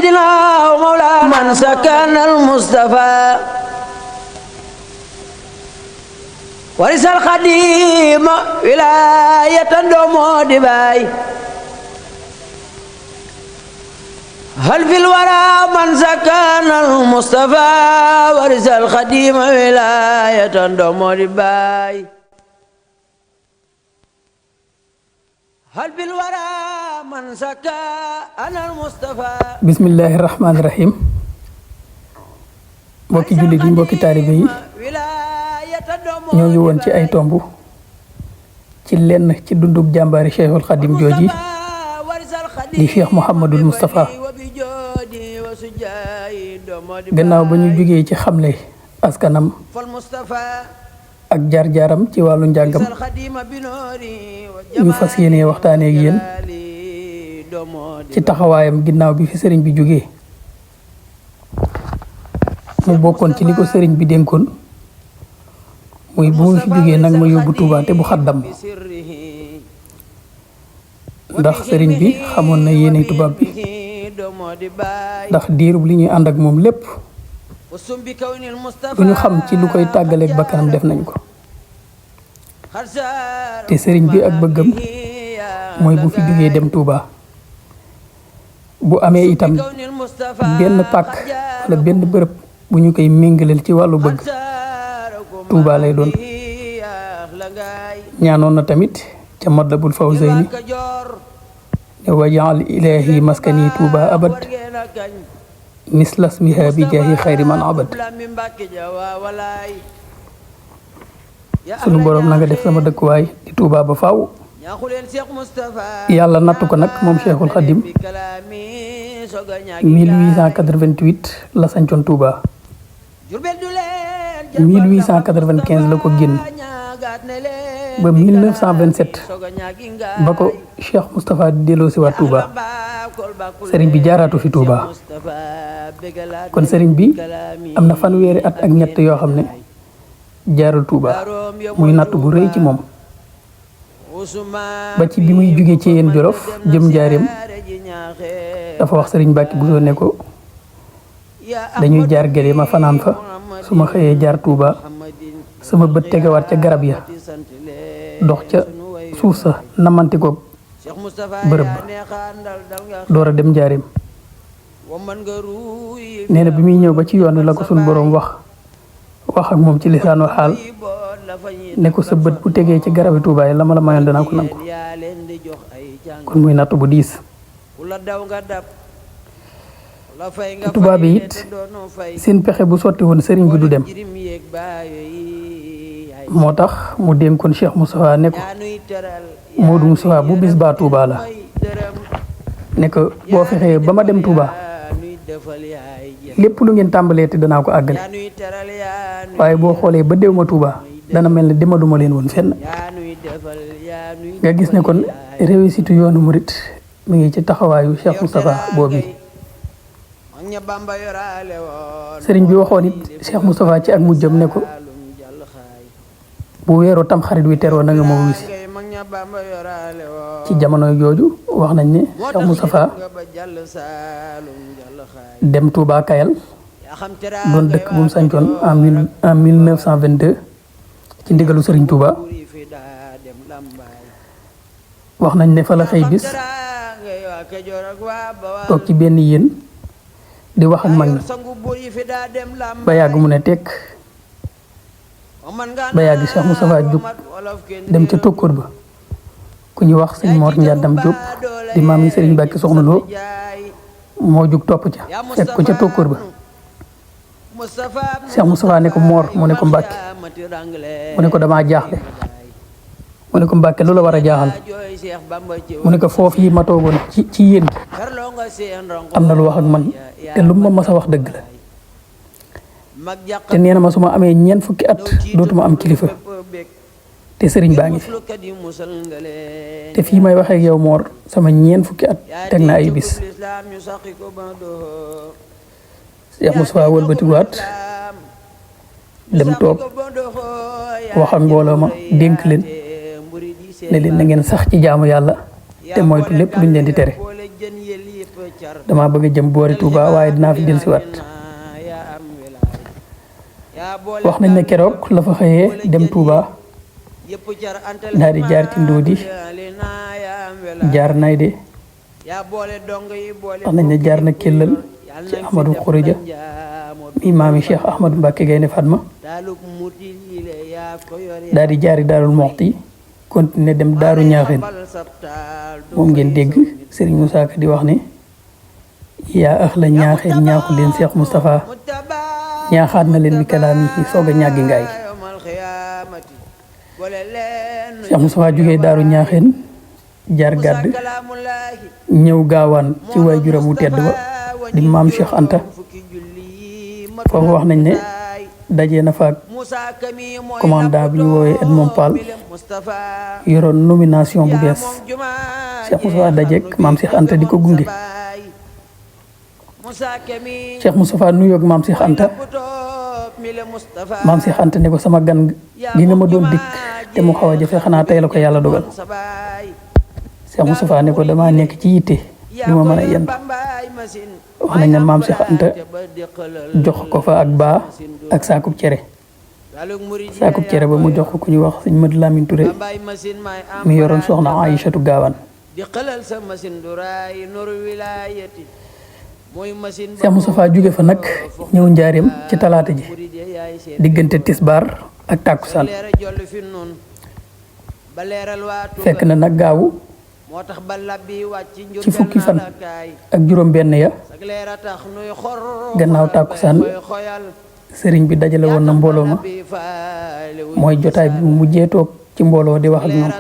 سيدنا ومولانا من سكن المصطفى ورث الخديم ولاية دومو دباي هل في الورى من سكن المصطفى ورث الخديم ولاية دومو دباي هل في الورى من سكن المصطفى بسم الله الرحمن الرحيم mbokki jullit yi mbokki taalibe yi ñoo ngi woon ci ay tomb ci lenn ci dundug jàmbaari Cheikhul Khadim jooji di Cheikh Mouhamadul Moustapha gannaaw ba ñu jógee ci xamle askanam ak jaar-jaaram ci wàllu njàngam ñu fas yéene waxtaanee ak yéen ci taxawaayam ginnaaw bi fi sëriñ bi jógee mu bokkoon ci li ko sëriñ bi dénkoon muy bu mu fi jógee nag ma yóbbu Tuubaa te bu xaddam ndax sëriñ bi xamoon na yéene tubaab bi ndax diirub li ñuy ànd ak moom lépp lu ñu xam ci lu koy tàggaleeg bakkanam def nañ ko te sëriñ bi ak bëggam mooy bu fi jógee dem Tuubaa bu amee itam benn pàkk wala benn bërëb bu ñu koy méngaleel ci wàllu bëgg Tuubaa lay doon ñaanoon na tamit ca Matlabul Fawzayni ne wajaal ilaahi maskani Tuubaa abad misla smiha bi jaahi xayri man abad sunu boroom na nga def sama dëkkuwaay di Tuubaa ba faaw yàlla nattu ko nag moom Cheikhul Khadim 1888 la sancoon Touba 1895 la ko génn ba 1927 ba ko Cheikh Moustapha di delloo si waat Touba sëriñ bi jaaraatu fi Touba kon sëriñ bi am na fanweeri at ak ñett yoo xam ne jaarul Touba muy natt bu rëy ci moom ba ci bi muy jugee ci yéen Jolof jëm Njaaréem dafa wax sëriñ Mbàkke bu soo ne ko dañuy jaar gële ma fanaan fa su ma xëyee jaar Touba sama bët tegewaat ca garab ya dox ca suuf sa namante ko bërëb ba door a dem Njaaréem nee na bi muy ñëw ba ci yoon la ko suñ boroom wax ak moom ci lisaanu xaal ne ko sa bët bu tegee ci garabi Touba yi la ma la mayoon danaa ko nangu kon muy natt bu diis te tubaab yi it seen pexe bu sotti woon sëriñ bi du dem moo tax mu dénkoon Cheikh Moustapha ne ko Modou Moustapha bu bis baa Touba la ne ko boo fexee ba ma dem Touba lépp lu ngeen tàmbalee te danaa ko àggale waaye boo xoolee ba déw ma Touba dana mel ne demaduma leen woon fenn nga gis ne kon réussite yoonu murit mi ngi ci taxawaayu Cheikh Moustapha boobu sëriñ bi waxoon it Cheikh Moustapha ci ak mujjam ne ko bu weeroo tam xarit wi teroo na nga ma wuyu si ci jamono jooju wax nañ ne Cheikh Moustapha dem Touba Kayal doon dëkk bu mu sancoon en 1922 ci ndigalu Serigne Touba wax nañ ne fa la xëy bis toog ci benn yéen di wax ak mag ñi ba yàgg mu ne tekk ba yàgg Cheikh Moustapha jóg dem ca tokkoor ba ku ñu wax sëñ Mor Ndiadam Diop di maam yi Serigne Mbacke Soxna Lo moo jóg topp ca fekk ko ca tokkoor ba Cheikh Moustapha ne ko Mor mu ne ko Mbacke mu ne ko damaa jaaxle mu ne ko Mbacke lu la war a jaaxal mu ne ko foofu yi ma toogoon ci yéen am na lu wax ak man te lu ma mas a wax dëgg la te nee na ma su ma amee ñeent fukki at dootuma am kilifa te sëriñ baa ngi fi te fii may waxee ak yow Mor sama ñeent fukki at teg na ay bis Cheikh Moustapha wëlbatikuwaat dem toog wax ak mbooloo ma dénk leen ne leen na ngeen sax ci jaamu yàlla te moytu lépp luñ leen di tere dama bëgg a jëm boori Touba waaye dinaa fi dellusiwaat wax nañ ne keroog la fa xëyee dem Touba daal di jaar ci Ndodi jaar Nayde wax nañ ne jaar na Kellal ci Ahmadou Khourija mi maami Cheikh Ahmadou Mbacké Gaynde Fatma daal di jaari Daarul Moxti continuer dem Daaru Ñaaxeen moom ngeen dégg Serigne Moussa Ka di wax ne yaa ax la ñaaxeen ñaaxu leen Cheikh Moustapha ñaaxaat na leen bi kalaam yi soog a ñàggi ngaay Cheikh Moustapha jógee Daaru Ñaaxeen jaar gàdd ñëw gaawaan ci waajuram wu tedd ba di maam Cheikh Anta foofu wax nañ ne dajee na fa commandant bi ñu woowee Edmond Fall yoroon nomination bu bees Cheikh Moustapha dajeek maam Cheikh Anta di ko gunge Cheikh Moustapha nuyoog maam Cheikh Anta maam Cheikh Anta ne ko sama gan gi nga ma doon dikk te mu xaw a jafe xanaa tey la ko yàlla dogal Cheikh Moustapha ne ko dama nekk ci yitte du ma mën a yenn wax nañ ne maam Cheikh Anta jox ko fa ak baa ak saakub cere ba mu jox ko ku ñu wax sëñ Madu Lamin Touré mi yoroon soxna Aïchatu Gaawaan Cheikh Moustapha jóge fa nag ñëw njaareem ci talaata ji diggante tisbaar ak tàkkusaan fekk na nag gaawu ci fukki fan ak juróom benn ya gannaaw tàkkusaan sëriñ bi dajale woon na mbooloo ma mooy jotaay bi mu mujjee toog ci mbooloo di wax ak ñoom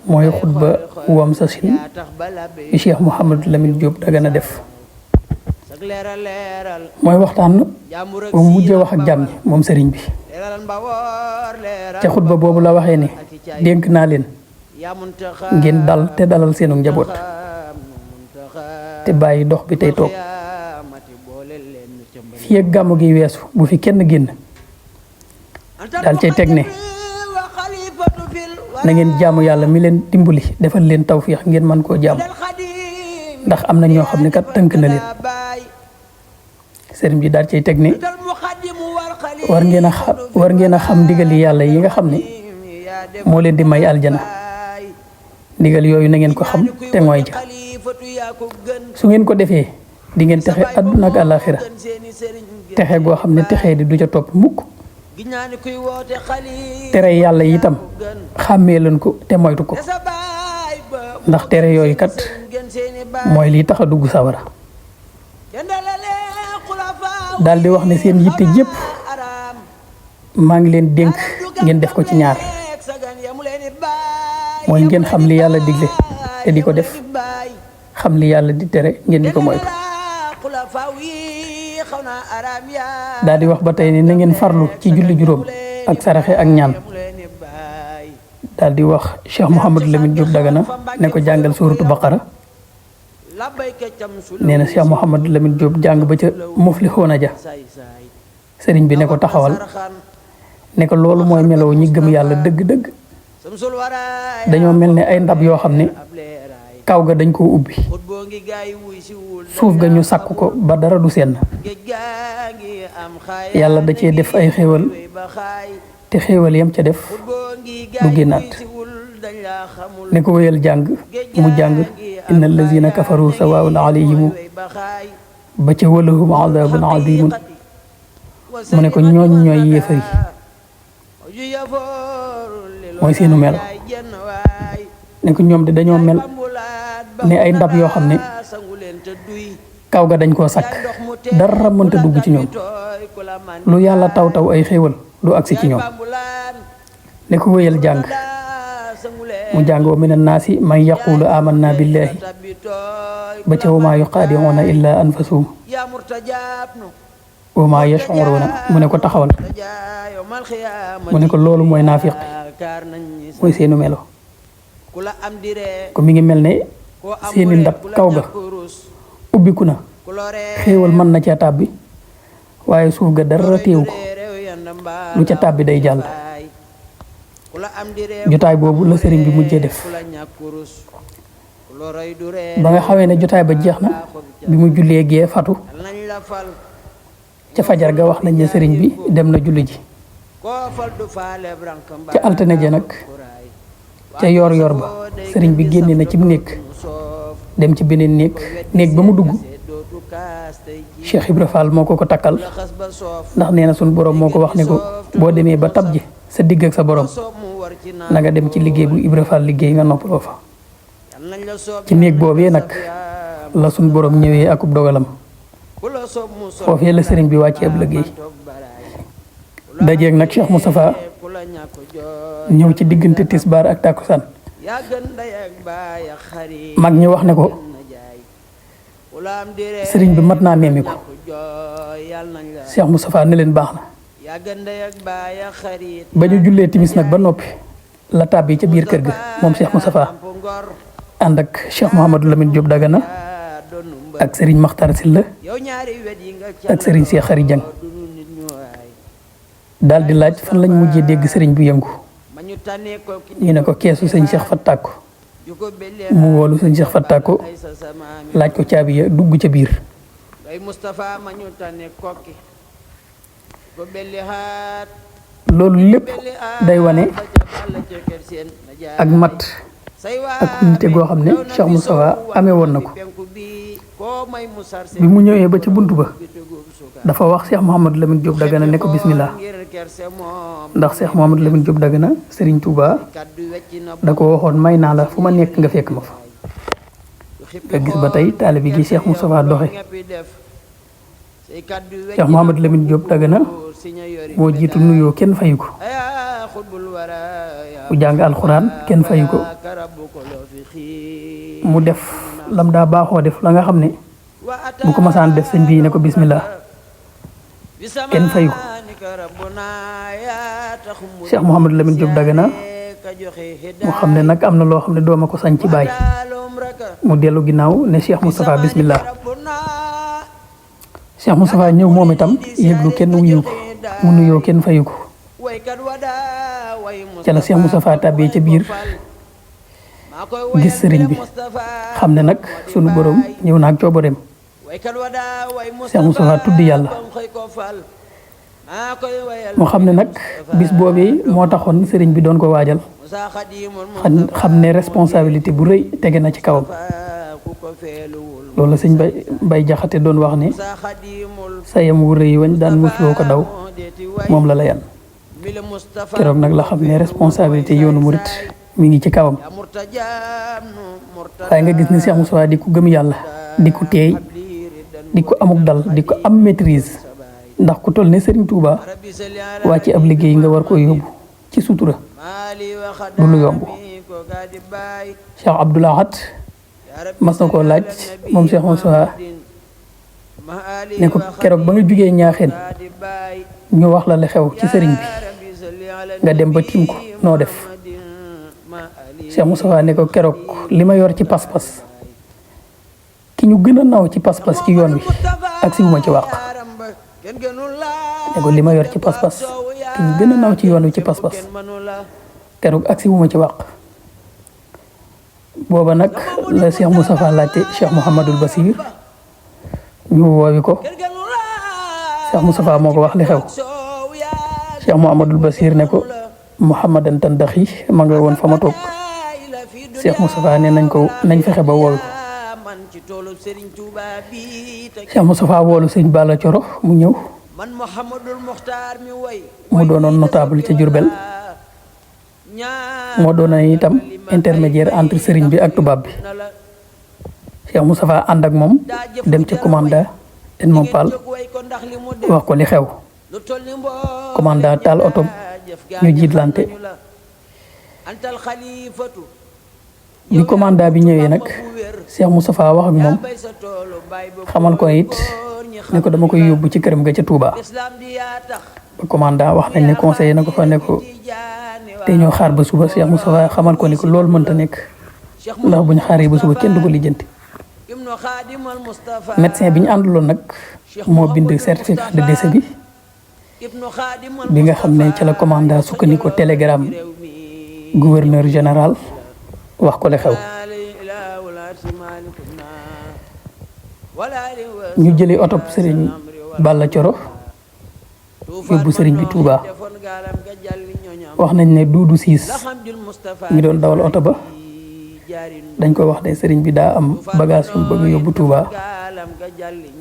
mooy xutba wam sa sin bi Cheikh Mouhamadou Lamine Diop Dagana def mooy waxtaan bu mujjee wax ak jàmm ñi moom sëriñ bi ca xutba boobu la waxee ne dénk naa leen ngeen dal te dalal seenu njaboot te bàyyi dox bi tey toog fii ak gàmmu gi weesu bu fi kenn génn daal cay teg ne na ngeen jaamu yàlla mi leen dimbali defal leen tawfiix ngeen mën koo jaamu ndax am na ñoo xam ne kat tënk na leen sëriñ bi daal cay teg ne war ngeen a xam ndigali yàlla yi nga xam ne moo leen di may aljana ndigal yooyu na ngeen ko xam te mooy ja su ngeen ko defee di ngeen texe àdduna ak àllaaxira texe goo xam ne texe di du ca topp mukk tere yàlla itam xàmmee leen ko te moytu ko ndax tere yooyu kat mooy lii tax a dugg sawara daal di wax ne seen yitte jépp maa ngi leen dénk ngeen def ko ci ñaar mooy ngeen xam li yàlla digle te di ko def xam li yàlla di tere ngeen di ko moytu daal di wax ba tey ne na ngeen farlu ci julli juróom ak saraxe ak ñaan daal di wax Cheikh Mouhamadou Lamine Diop Dagana ne ko jàngal suuratu Baqara nee na Cheikh Mouhamadou Lamine Diop jàng ba ca Muflixuuna ja sëriñ bi ne ko taxawal ne ko loolu mooy melow ñi gëm yàlla dëgg-dëgg dañoo mel ne ay ndab yoo xam ne kaw ga dañ koo ubbi suuf ga ñu sàkk ko ba dara du senn yàlla da cee def ay xéewal te xéewal yam ca def du génnaat ne ko wéyal jàng mu jàng inna allazina kafaru sawaun alayhimu ba ca walahum adabun azimun mu ne ko ñooñ ñooy yéefar yi mooy seenu melo ne ko ñoom de dañoo mel ne ay ndab yoo xam ne kaw ga dañ koo sakk dara mënta dugg ci ñoom lu yàlla taw taw ay xéewal du agsi ci ñoom ne ko wéyal jàng mu jàng wa mina naasi man yaqulu amanna billahi ba ca wa maa yuqaadi'uuna illa anfusahum wa maa yash'uruuna mu ne ko taxawal mu ne ko loolu mooy naafiq mooy seenu melo ko mi ngi mel ne seeni ndab kaw ga ubbiku na xéewal mën na ca tàbbi waaye suuf ga dara téewu ko lu ca tàbbi day jàll jotaay boobu la sëriñ bi mujjee def ba nga xawee ne jotaay ba jeex na bi mu jullee gee fatu ca fajar ga wax nañ ne sëriñ bi dem na julli ji ca altine ja nag ca yoor yoor ba sëriñ bi génne na ci néeg dem ci beneen néeg ba mu dugg Cheikh Ibra Fall moo ko takkal ndax nee na suñu borom moo ko wax ne ko boo demee ba tab ji sa digg ak sa borom na nga dem ci liggéey bu Ibra Fall liggéey nga noppaloo fa ci néeg boobee nag la suñu borom ñëwee akub dogalam foofee la sëriñ bi wàccee ab liggéey dajeeg nag Cheikh Moustapha ñëw ci diggante tisbaar ak tàkkusaan mag ñi wax ne ko sëriñ bi mat naa nemmi ko Cheikh Moustapha ne leen baax na ba ñu jullee timis nag ba noppi la tàbbi ca biir kër ga moom Cheikh Moustapha ànd ak Cheikh Mouhamadou Lamine Diop Dagana ak sëriñ Makhtar Sylla ak sëriñ Cheikh Khary Dieng daal di laaj fan lañ mujjee dégg sëriñ bu yëngu ñu ne ko keesu sëñ Cheikh Fattako mu woolu sëñ Cheikh Fattako laaj ko caabi ya dugg ca biir loolu lépp day wane ak mat ak nite goo xam ne Cheikh Moustapha amee woon na ko bi mu ñëwee ba ca bunt ba dafa wax Cheikh Mouhamadou Lamine Diop Dagana ne ko bismillah ndax Cheikh Mouhamadou Lamine Diop Dagana Serigne Touba da ko waxoon may naa la fu ma nekk nga fekk ma fa nga gis ba tey taalibe gi Cheikh Moustapha doxe Cheikh Mouhamadou Lamine Diop Dagana moo jiitu nuyoo kenn fayu ko mu jàng alxuraan kenn fayu ko mu def lam daa baaxoo def la nga xam ne bu ko masaan def sëñ bii ne ko bismillah kenn fayu ko Cheikh Mouhamadou Lamine Diop Dagana mu xam ne nag am na loo xam ne dooma ko sañ ci bàyyi mu dellu ginnaaw ne Cheikh Moustapha bismillah Cheikh Moustapha ñëw moom itam yëglu kenn wuyu ko mu nuyoo kenn fayu ko ca la Cheikh Moustapha tàbbee ca biir gis sëriñ bi xam ne nag sunu borom ñëw na ak coobareem Cheikh Moustapha tudd yàlla mu xam ne nag bis boobee moo taxoon sëriñ bi doon ko waajal xam ne responsabilité bu rëy tege na ci kawam loolu la sëñ Bay Jaxate doon wax ne sayam wu rëy wañ daan musloo ko daw moom la yan keroog nag la xam ne responsabilité yoonu murit mi ngi ci kawam waaye nga gis ne Cheikh Moustapha di ko gëm yàlla di ko teey di ko amuk dal di ko am maîtrise ndax ku toll ne Serigne Touba wàcc ab liggéey nga war ko yóbbu ci sutura du lu yomb Cheikh Abdoul Ahad mas na koo laaj moom Cheikh Moustapha ne ko keroog ba nga jugee ñaaxeen ñu wax la xew ci sëriñ bi nga dem ba tiim ko noo def Cheikh Moustapha ne ko keroog li ma yor ci pas-pas ki ñu gën a naw ci pas-pas ci yoon wi ak si wu ma ci wàq ne ko li ma yor ci pas-pas ki ñu gën a naw ci yoon wi ci pas-pas keroog ak si wu ma ci wàq booba nag la Cheikh Moustapha laajte Cheikh Mouhamadul Basir ñu woowi ko Cheikh Moustapha moo ko wax li xew Cheikh Mouhamadul Basir ne ko Mouhamadan Tandaxi ma nga woon fa ma toog Cheikh Moustapha ne nañ fexe ba woowi Cheikh Moustapha woolu sëñ Balla Coro mu ñëw mu doonoon notable ca Diourbel moo doonoon itam intermédiaire entre sëriñ bi ak tubaab bi Cheikh Moustapha ànd ak moom dem ca commanda den moom Paal wax ko li xew commanda taal otom ñu jiitlante bi commanda bi ñëwee nag Cheikh Moustapha wax ak moom xamal ko it ne ko dama koy yóbbu ci këram ga ca Touba ba commanda wax nañ ne conseiller na ko fa ne ko te ñoo xaar ba suba Cheikh Moustapha xamal ko ni ko loolu mënta nekk ndax bu ñu xaaree ba suba kenn du ko lijjanti médecin bi ñu àndaloon nag moo bind certificat de décès bi nga xam ne ca la commanda sukkandiku télégramme gouverneur général wax ko li xew ñu jëlee oto sëriñ Balla Coro yóbbu sëriñ bi Touba wax nañ ne Duudu Siis mi doon dawal oto ba dañ ko wax ne sëriñ bi daa am bagage yu bëgg yóbbu Touba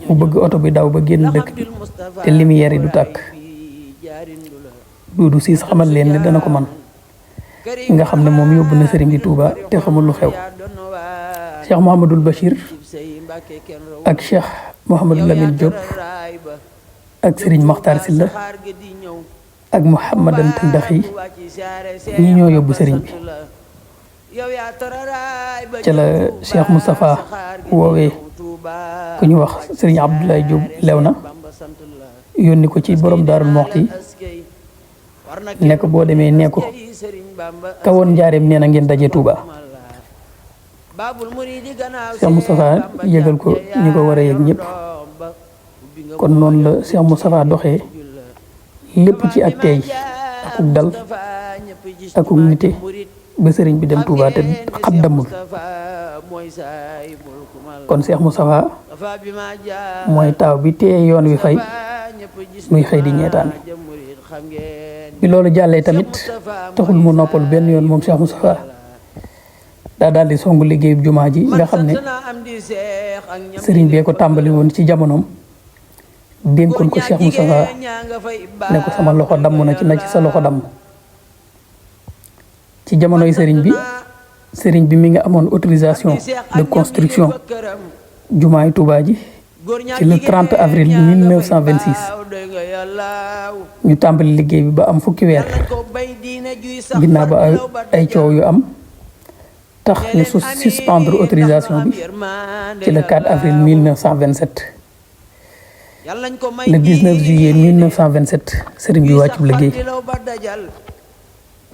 mu bëgg oto bi daw ba génn dëkk bi te lumière yi du tàkk Duudu Siis xamal leen ne dana ko man nga xam ne moom yóbbu na sëriñ bi Touba te xamul lu xew Cheikh Mouhamadul Bachir ak Cheikh Mouhamadou Lamine Diop ak sëriñ Makhtar Silla ak Mouhamadan Tandaxi ñi ñoo yóbbu sëriñ bi ca la Cheikh Moustapha woowee ku ñu wax sëriñ Abdoulaye Diop Léona yónni ko ci borom Daarul Moxti ne ko boo demee nee ko kawoon njaareem nee na ngeen daje Touba Cheikh Moustapha yëgal ko ñi ko war a yëg ñëpp kon noonu la Cheikh Moustapha doxee lépp ci ak tey akuk dal akuk nite ba sëriñ bi dem Touba te xat damul kon Cheikh Moustapha mooy taaw bi téye yoon wi fay muy xëy di ñeetaan bi loolu jàllee tamit taxul mu noppal benn yoon moom Cheikh Moustapha daa daal di songu liggéeyu jumaa ji nga xam ne sëriñ bee ko tàmbali woon ci jamonoom dénkoon ko Cheikh Moustapha ne ko sama loxo damm na ci sa loxo damm ci jamonoy sëriñ bi mi nga amoon autorisation de construction jumaay Touba ji ci le 30 avril 1926 ñu tàmbali liggéey bi ba am fukki weer ginnaaw ba ay coow yu am tax ñu suspendre autorisation bi ci le 4 avril 1927 le 19 juillet 1927 sëriñ bi wàccu liggéey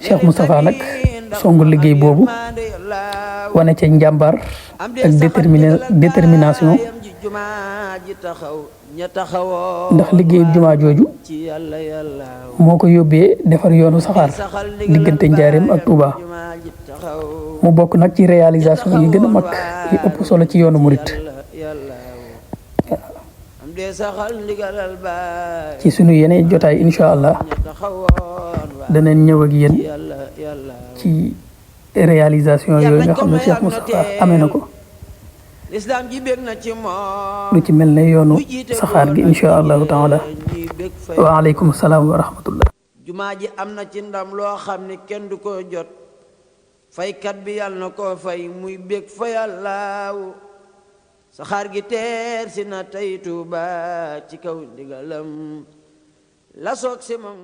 Cheikh Moustapha nag songu liggéey boobu wane ca njàmbaar ak détermination ndax liggéey jumaa jooju moo ko yóbbee defar yoonu saxaar diggante Njaaréem ak Touba mu bokk nag ci réalisation yi gën a mag yi ëpp solo ci yoonu murit ci sunu yeneen jotaay incha allah danañ ñëw ak yéen ci réalisation yooyu nga xam ne Cheikh Moustapha amee na ko lu ci mel ne yoonu saxaar gi incha allahu taala waaleykum salaam wa rahmatullah. jumaa ji am na ci ndam loo xam ne kenn du ko jot faykat bi yàlla na ko fay muy bég fa yàllaaw saxaar gi teer si na tey Tuuba ci kaw ndigalam la soog si moom